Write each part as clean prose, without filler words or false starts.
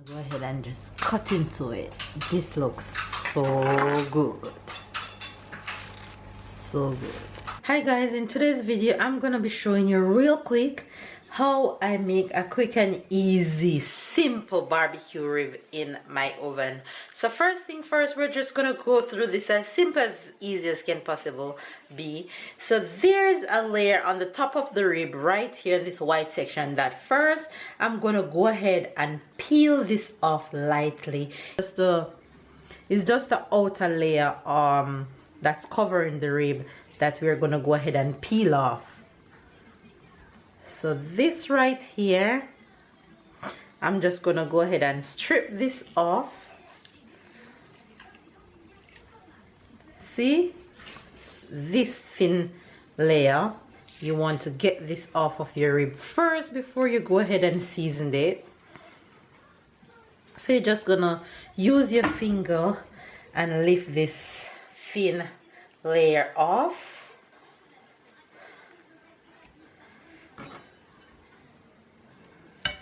Go ahead and just cut into it. This looks so good. So good. Hi guys, in today's video I'm gonna be showing you real quick how I make a quick and easy simple barbecue rib in my oven. So first thing first, we're just gonna go through this as simple as easy as can possible be. So there's a layer on the top of the rib right here in this white section that first I'm gonna go ahead and peel this off lightly. It's just the outer layer that's covering the rib that we're gonna go ahead and peel off. So this right here, I'm just gonna go ahead and strip this off. See, this thin layer, you want to get this off of your rib first before you go ahead and season it. So you're just gonna use your finger and lift this thin layer off.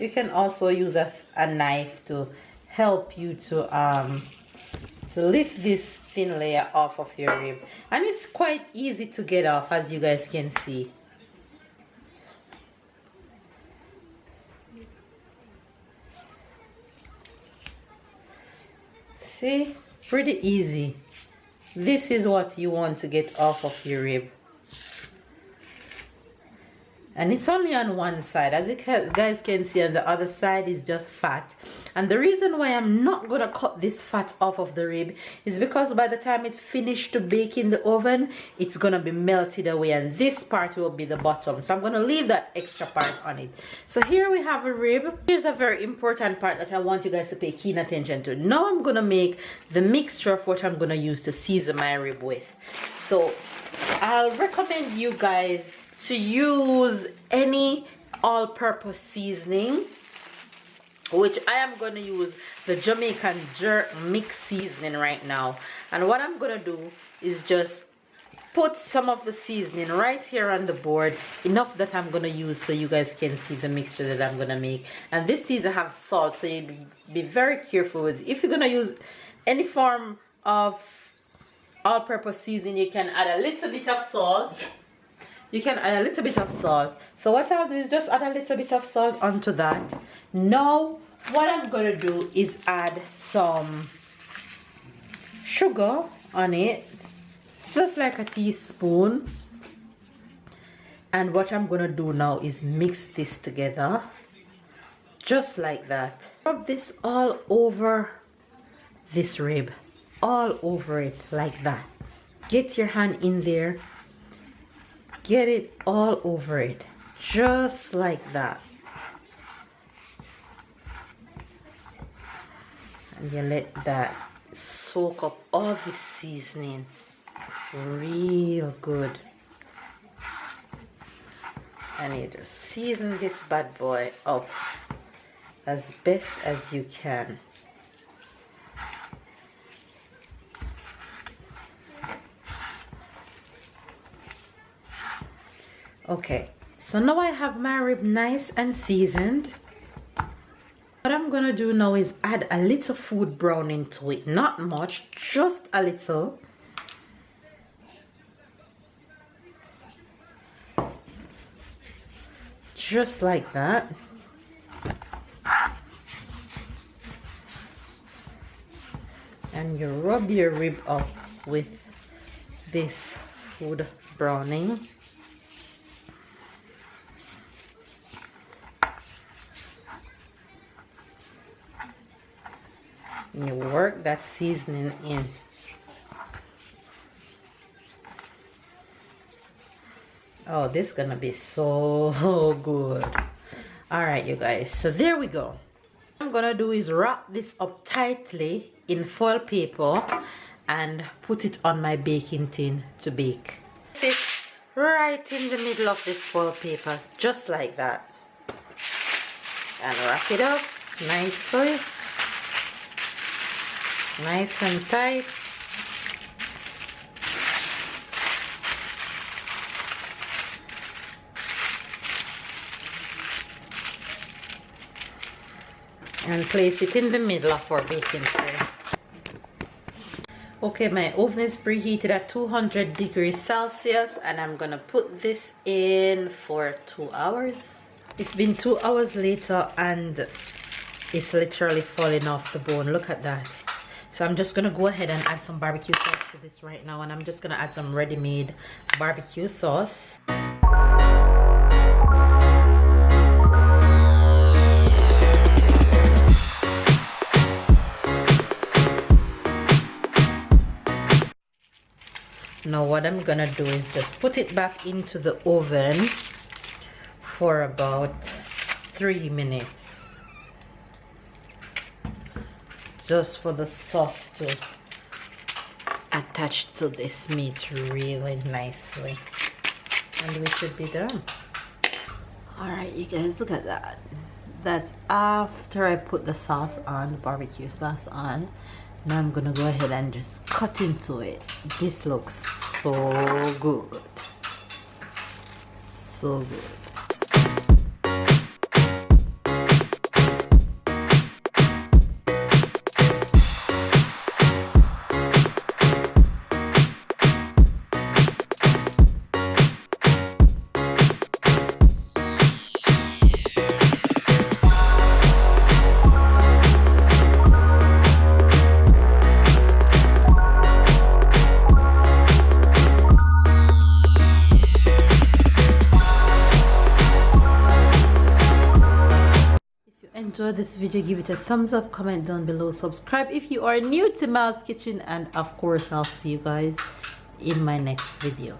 You can also use a knife to help you to lift this thin layer off of your rib, and it's quite easy to get off, as you guys can see. See, pretty easy. This is what you want to get off of your rib. And it's only on one side. As you guys can see, on the other side is just fat. And the reason why I'm not gonna cut this fat off of the rib is because by the time it's finished to bake in the oven, it's gonna be melted away, and this part will be the bottom. So I'm gonna leave that extra part on it. So here we have a rib. Here's a very important part that I want you guys to pay keen attention to. Now I'm gonna make the mixture of what I'm gonna use to season my rib with. So I'll recommend you guys to use any all-purpose seasoning, which I am going to use the Jamaican jerk mix seasoning right now. And what I'm going to do is just put some of the seasoning right here on the board, enough that I'm going to use so you guys can see the mixture that I'm going to make. And this season have salt, so you be very careful with it. If you're going to use any form of all-purpose seasoning, you can add a little bit of salt. You can add a little bit of salt. So what I'll do is just add a little bit of salt onto that. Now what I'm gonna do is add some sugar on it, just like a teaspoon. And what I'm gonna do now is mix this together, just like that. Rub this all over this rib, all over it like that. Get your hand in there. Get it all over it, just like that. And you let that soak up all the seasoning real good. And you just season this bad boy up as best as you can. Okay, so now I have my rib nice and seasoned. What I'm gonna do now is add a little food browning to it. Not much, just a little. Just like that. And you rub your rib up with this food browning. You work that seasoning in. Oh, this is gonna be so good. All right, you guys, so there we go. What I'm gonna do is wrap this up tightly in foil paper and put it on my baking tin to bake. Sit right in the middle of this foil paper, just like that, and wrap it up nicely. Nice and tight. and place it in the middle of our baking tray. Okay, my oven is preheated at 200 degrees Celsius, and I'm gonna put this in for 2 hours. It's been 2 hours later and it's literally falling off the bone. Look at that. So I'm just gonna go ahead and add some barbecue sauce to this right now, and I'm just gonna add some ready-made barbecue sauce. Now what I'm gonna do is just put it back into the oven for about 3 minutes, just for the sauce to attach to this meat really nicely, and we should be done. All right, you guys, look at that. That's after I put the sauce on, the barbecue sauce on. Now I'm gonna go ahead and just cut into it. This looks so good, so good. Enjoy this video, give it a thumbs up, comment down below, subscribe if you are new to Miles Kitchen, and of course I'll see you guys in my next video.